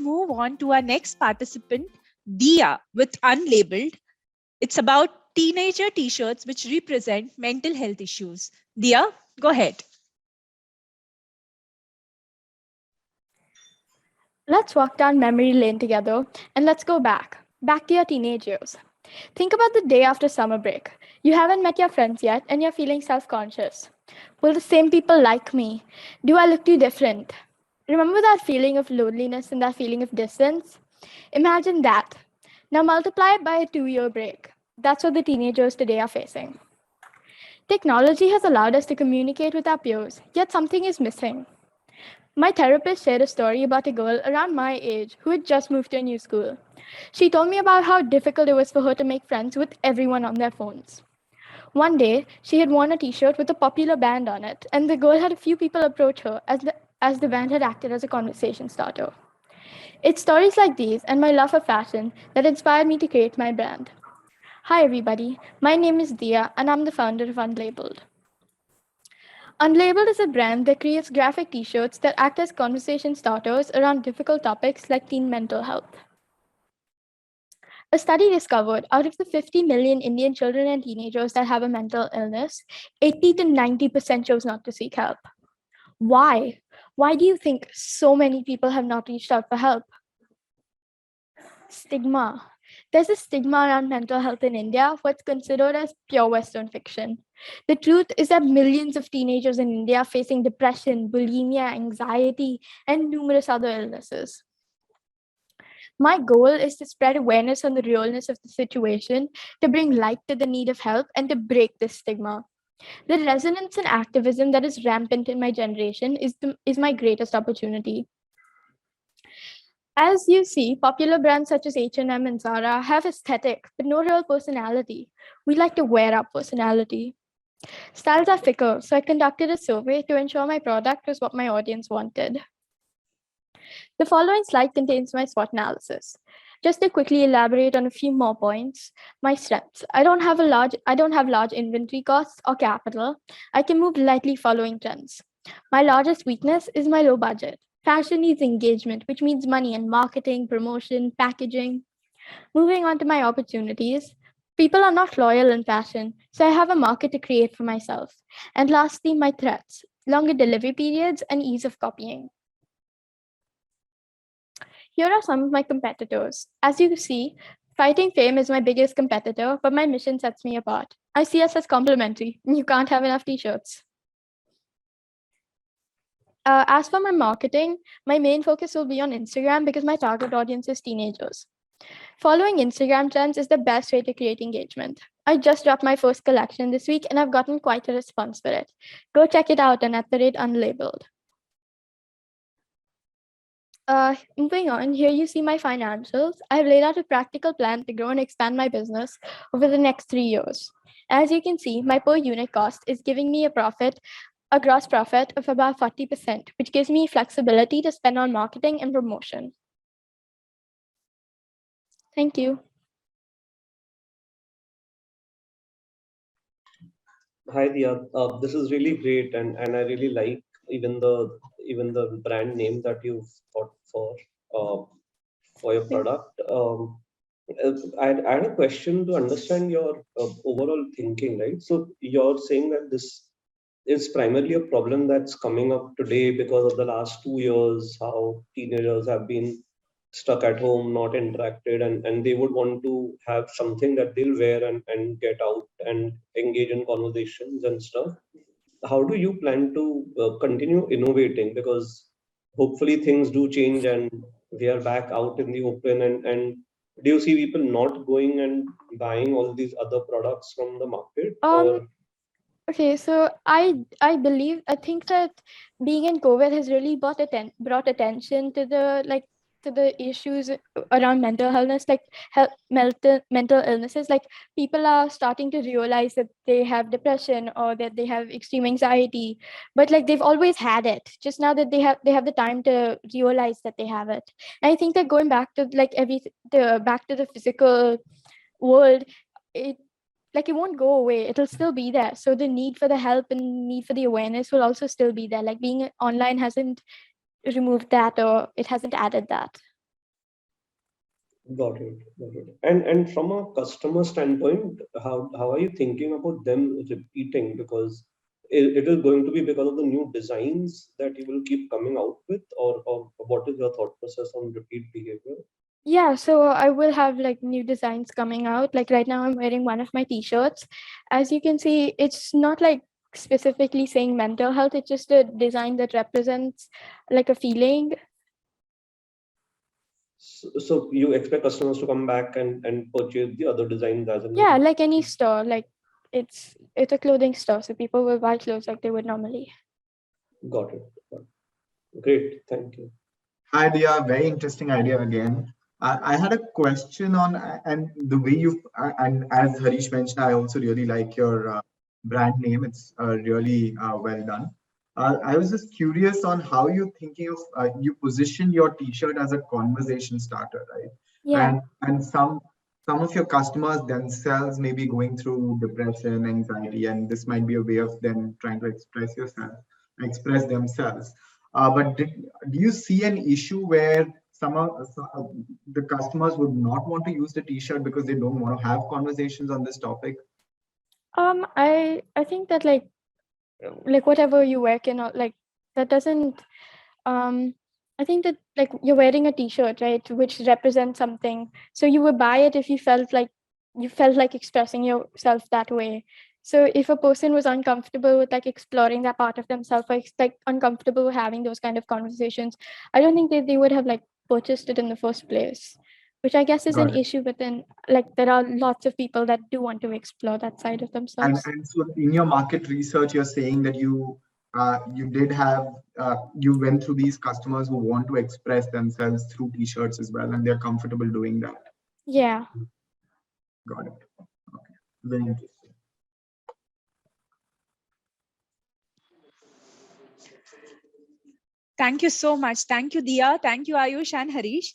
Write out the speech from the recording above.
move on to our next participant, Diya, with Unlabeled. It's about teenager t-shirts which represent mental health issues. Diya, go ahead. Let's walk down memory lane together and let's go back to your teenage years. Think about the day after summer break. You haven't met your friends yet and you're feeling self conscious. Will the same people like me? Do I look too different? Remember that feeling of loneliness and that feeling of distance? Imagine that. Now multiply it by a 2-year break. That's what the teenagers today are facing. Technology has allowed us to communicate with our peers, yet something is missing. My therapist shared a story about a girl around my age who had just moved to a new school. She told me about how difficult it was for her to make friends with everyone on their phones. One day, she had worn a t shirt with a popular band on it, and the girl had a few people approach her as the band had acted as a conversation starter. It's stories like these and my love for fashion that inspired me to create my brand. Hi, everybody. My name is Diya, and I'm the founder of Unlabeled. Unlabeled is a brand that creates graphic t shirts that act as conversation starters around difficult topics like teen mental health. A study discovered out of the 50 million Indian children and teenagers that have a mental illness, 80 to 90% chose not to seek help. Why? Why do you think so many people have not reached out for help? Stigma. There's a stigma around mental health in India, what's considered as pure Western fiction. The truth is that millions of teenagers in India are facing depression, bulimia, anxiety, and numerous other illnesses. My goal is to spread awareness on the realness of the situation, to bring light to the need of help, and to break this stigma. The resonance and activism that is rampant in my generation is my greatest opportunity. As you see, popular brands such as H&M and Zara have aesthetic, but no real personality. We like to wear our personality. Styles are fickle, so I conducted a survey to ensure my product was what my audience wanted. The following slide contains my SWOT analysis. Just to quickly elaborate on a few more points, my strengths. I don't have large inventory costs or capital. I can move lightly following trends. My largest weakness is my low budget. Fashion needs engagement, which means money and marketing, promotion, packaging. Moving on to my opportunities. People are not loyal in fashion, so I have a market to create for myself. And lastly, my threats, longer delivery periods and ease of copying. Here are some of my competitors. As you see, fighting fame is my biggest competitor, but my mission sets me apart. I see us as complementary. You can't have enough t-shirts. As for my marketing, my main focus will be on Instagram because my target audience is teenagers. Following Instagram trends is the best way to create engagement. I just dropped my first collection this week and I've gotten quite a response for it. Go check it out on @unlabeled. Moving on, here you see my financials. I've laid out a practical plan to grow and expand my business over the next 3 years. As you can see, my per unit cost is giving me a gross profit of about 40%, which gives me flexibility to spend on marketing and promotion. Thank you. Hi, Diya. This is really great, and I really like even the brand name that you've thought uh, for your product. I had a question to understand your overall thinking, right? So you're saying that this is primarily a problem that's coming up today because of the last 2 years, how teenagers have been stuck at home, not interacted, and they would want to have something that they'll wear and get out and engage in conversations and stuff. How do you plan to continue innovating? Because hopefully things do change and we are back out in the open. And do you see people not going and buying all these other products from the market? Um, Or Okay, so I think that being in COVID has really brought attention to the issues around mental illness, like mental illnesses. Like people are starting to realize that they have depression or that they have extreme anxiety, but like they've always had it. Just now that they have the time to realize that they have it. And I think that going back to back to the physical world, it it won't go away, it'll still be there. So the need for the help and need for the awareness will also still be there. Like being online hasn't removed that, or it hasn't added that. Got it. Got it. And from a customer standpoint, how are you thinking about them repeating? Because it is going to be because of the new designs that you will keep coming out with, or what is your thought process on repeat behavior? Yeah, so I will have like new designs coming out. Like right now, I'm wearing one of my t-shirts. As you can see, it's not like specifically saying mental health, it's just a design that represents like a feeling. So you expect customers to come back and purchase the other designs as and when Yeah, you. like any store, like it's a clothing store, so people will buy clothes like they would normally. Got it. Got it. Great. Thank you. Hi, Diya. Very interesting idea again. I had a question on, and the way you, and as Harish mentioned, I also really like your brand name. It's really well done. I was just curious on how you're thinking of, you position your t-shirt as a conversation starter, right? Yeah. And some of your customers themselves may be going through depression, anxiety, and this might be a way of them trying to express themselves. Do you see an issue where the customers would not want to use the t-shirt because they don't want to have conversations on this topic? I think that like whatever you wear cannot like that doesn't um I think that like you're wearing a t-shirt, right, which represents something. So you would buy it if you felt like expressing yourself that way. So if a person was uncomfortable with like exploring that part of themselves, or like uncomfortable with having those kind of conversations, I don't think they would have like purchased it in the first place, which I guess is an Got it. issue within like there are lots of people that do want to explore that side of themselves. And so in your market research, you're saying that you did have you went through these customers who want to express themselves through t-shirts as well, and they're comfortable doing that. Yeah. Got it. Okay. Very interesting. Thank you so much. Thank you, Diya. Thank you, Ayush and Harish.